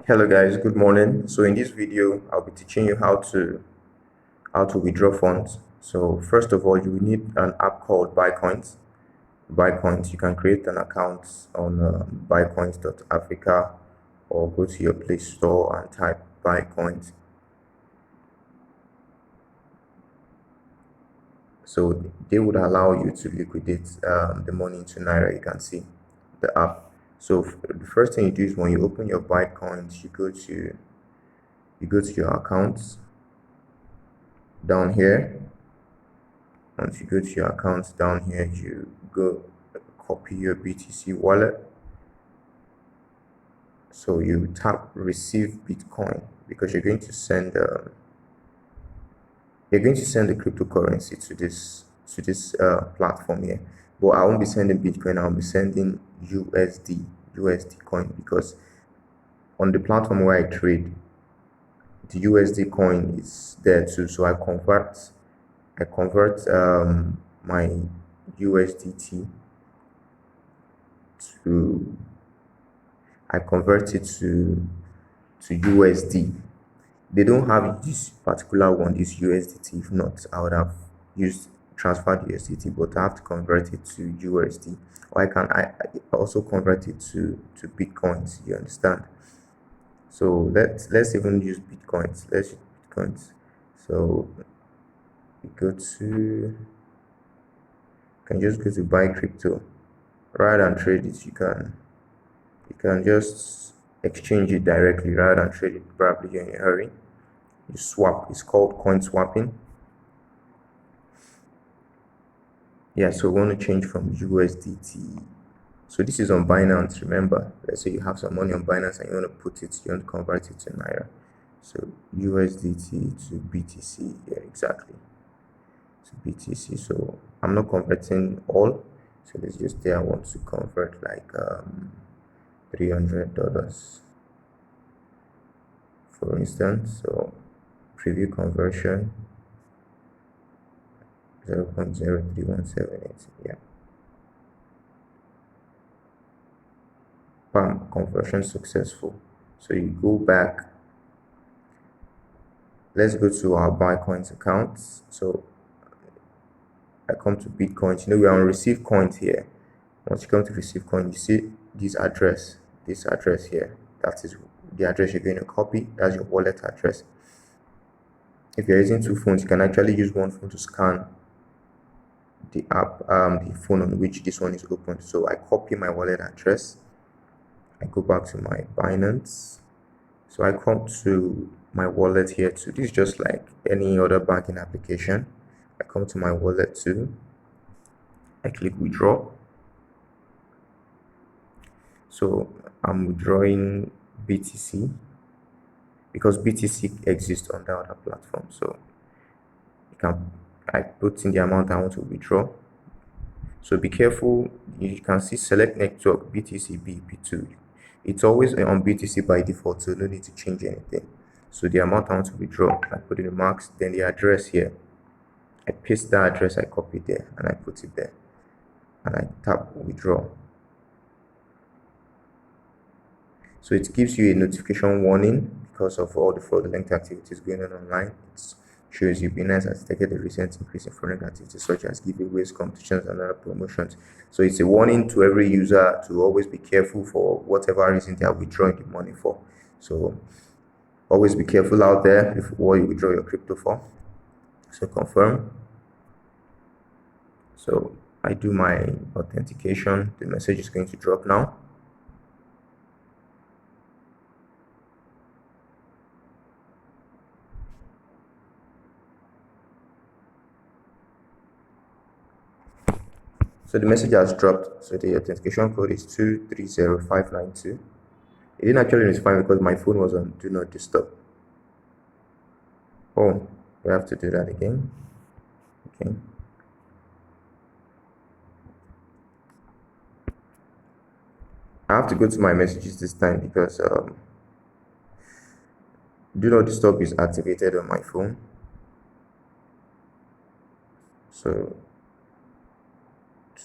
Hello guys, good morning. So in this video, I'll be teaching you how to withdraw funds. So first of all, you will need an app called Buycoins. Buycoins, you can create an account on buycoins.africa or go to your Play Store and type Buycoins. So they would allow you to liquidate the money into Naira. You can see the app. So the first thing you do is when you open your Buycoins, you go to your accounts down here. Once you go to your accounts down here, you go copy your BTC wallet. So you tap receive Bitcoin because you're going to send the cryptocurrency to this platform here. But I won't be sending Bitcoin. I'll be sending USD coin, because on the platform where I trade, the USD coin is there too. So I convert my USDT to I convert it to USD. They don't have this particular one, this USDT. If not, I would have used transferred USDT, but I have to convert it to USD. Or I also convert it to Bitcoins. You understand? So let's even use Bitcoins. Let's use Bitcoins. So you can just go to buy crypto. Rather than trade it, you can just exchange it directly rather than trade it. Probably you're in a hurry. You swap. It's called coin swapping. Yeah, so we want to change from USDT. So this is on Binance. Remember, let's say you have some money on Binance and you want to convert it to Naira. So USDT to BTC. Yeah, exactly. To BTC. So I'm not converting all. So let's just say I want to convert like $300, for instance. So preview conversion 0.03178. Yeah, bam, conversion successful. So you go back. Let's go to our Buycoins accounts. So I come to Bitcoins. We are on receive coins here. Once you come to receive coin, you see this address here. That is the address you're going to copy. That's your wallet address. If you're using two phones, you can actually use one phone to scan the app, the phone on which this one is open. So I copy my wallet address. I go back to my Binance. So I come to my wallet here too. This is just like any other banking application. I come to my wallet too. I click withdraw. So I'm withdrawing BTC because BTC exists on the other platform. So I put in the amount I want to withdraw. So be careful. You can see select network BTC BP2. It's always on BTC by default, so no need to change anything. So the amount I want to withdraw, I put in the max, then the address here. I paste that address I copied there and I put it there. And I tap withdraw. So it gives you a notification warning because of all the fraudulent activities going on online. It shows you Binance has detected a recent increase in fraudulent activities such as giveaways, competitions, and other promotions. So it's a warning to every user to always be careful for whatever reason they are withdrawing the money for. So always be careful out there before you withdraw your crypto for. So confirm. So I do my authentication. The message is going to drop now. So the message has dropped. So the authentication code is 230592. It didn't actually notify me because my phone was on do not disturb. Oh, we have to do that again. Okay. I have to go to my messages this time because do not disturb is activated on my phone. So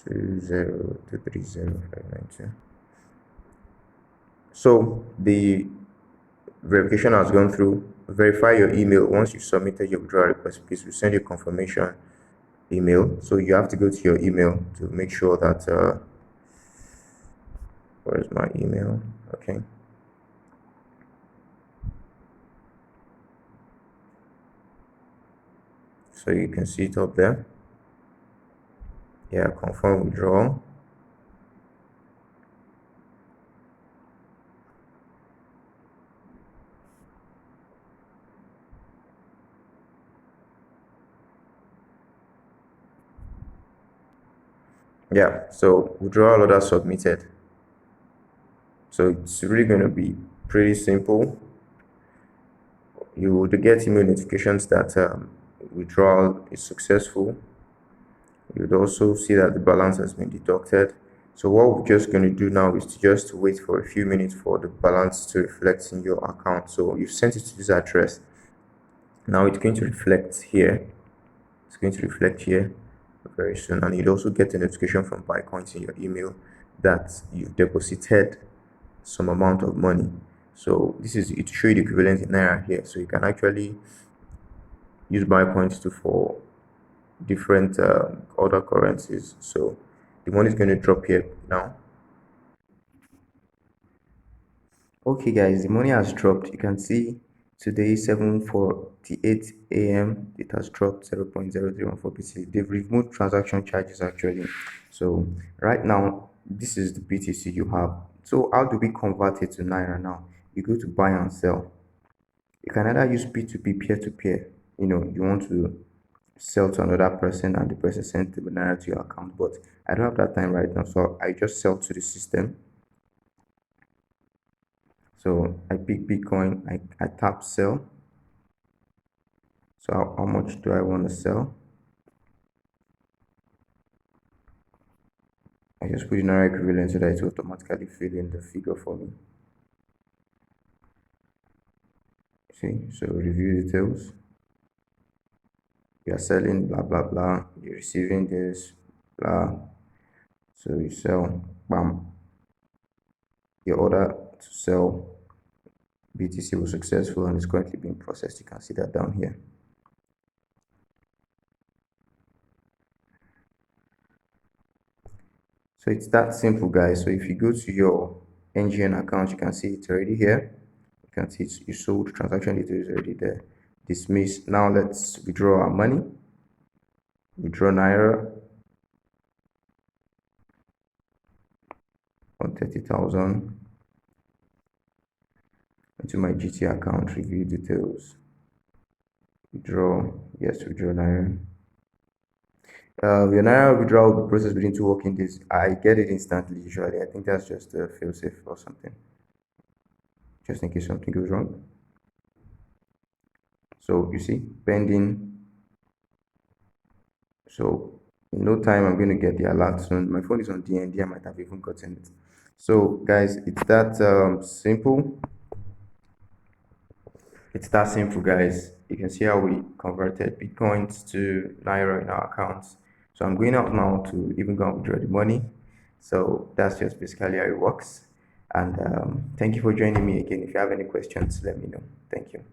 20230592. So the verification has gone through. Verify your email. Once you submitted your withdrawal request, please we send you confirmation email. So you have to go to your email to make sure that where's my email? Okay. So you can see it up there. Yeah, confirm withdrawal. Yeah, so withdrawal order submitted. So it's really going to be pretty simple. You will get email notifications that withdrawal is successful. You would also see that the balance has been deducted. So what we're just going to do now is to just wait for a few minutes for the balance to reflect in your account. So you've sent it to this address. Now it's going to reflect here. It's going to reflect here very soon, and you'd also get a notification from Bitcoins in your email that you've deposited some amount of money. So this is it, show you the equivalent in Naira here. So you can actually use Bitcoins to for different other currencies. So the money is going to drop here now. Okay guys, the money has dropped. You can see today 7:48 a.m. it has dropped 0.0314 BTC. They've removed transaction charges actually. So right now this is the BTC you have. So how do we convert it to Naira now? You go to buy and sell. You can either use P2P, peer-to-peer. You want to sell to another person and the person sends the Naira to your account, but I don't have that time right now, so I just sell to the system. So I pick Bitcoin, I tap sell. So how much do I want to sell? I just put in Naira equivalent so that it will automatically fill in the figure for me. See, so review details. You are selling blah blah blah, you're receiving this blah. So you sell, bam. Your order to sell BTC was successful and is currently being processed. You can see that down here. So it's that simple, guys. So if you go to your NGN account, you can see it's already here. You can see it's, you sold, transaction details already there. Dismiss. Now let's withdraw our money. Withdraw Naira on 30,000 into my GT account. Review details. Withdraw. Yes, withdraw Naira. Your Naira withdrawal will be processed within 2 working days. I get it instantly usually. I think that's just a fail-safe or something, just in case something goes wrong. So you see, pending. So in no time, I'm going to get the alert soon. My phone is on DND. I might have even gotten it. So guys, it's that simple. It's that simple, guys. You can see how we converted Bitcoins to Naira in our accounts. So I'm going out now to even go and withdraw the money. So that's just basically how it works. And thank you for joining me again. If you have any questions, let me know. Thank you.